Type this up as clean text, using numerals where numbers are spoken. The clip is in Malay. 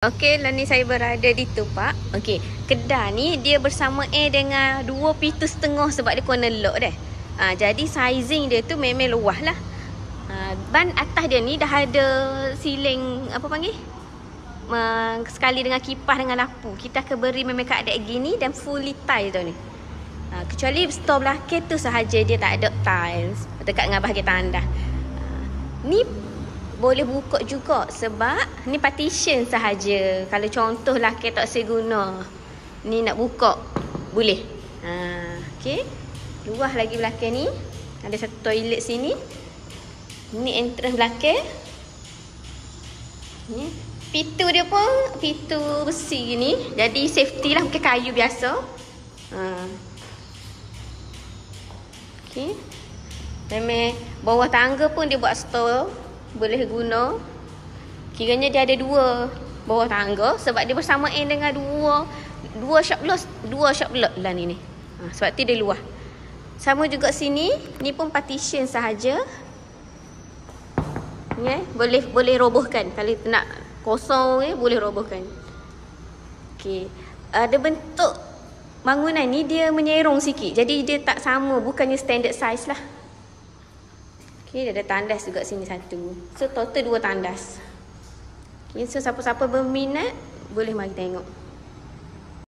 Okey, lah ni saya berada di Tupak. Okey, kedai ni dia bersama dengan 2 pintu setengah sebab dia corner lock dah. Jadi sizing dia tu memang luas lah. Ban atas dia ni dah ada siling apa panggil? Sekali dengan kipas dengan lampu. Kita akan beri memang keadaan gini dan fully tile tu ni. Kecuali store belakang tu sahaja dia tak ada tiles dekat dengan bahagian tandas. Ni boleh buka juga sebab ni partition sahaja. Kalau contoh laki tak seguna, ni nak buka boleh. Okey. Luah lagi belakang ni. Ada satu toilet sini. Ni entrance belakang. Ni pintu dia pun pintu besi ni. Jadi safety lah, bukan kayu biasa. Okey. Memang bawah tangga pun dia buat store. Boleh guna. Kiranya dia ada 2 bawah tangga sebab dia bersama dengan dua shop block lah ni. Sebab tu dia luas. Sama juga sini, ni pun partition sahaja. Ni boleh robohkan. Kalau nak kosong boleh robohkan. Okey. Ada bentuk bangunan ni dia menyerong sikit. Jadi dia tak sama, bukannya standard size lah. Okay, dia ada tandas juga sini satu. So total 2 tandas. Okay, so siapa-siapa berminat boleh mari tengok.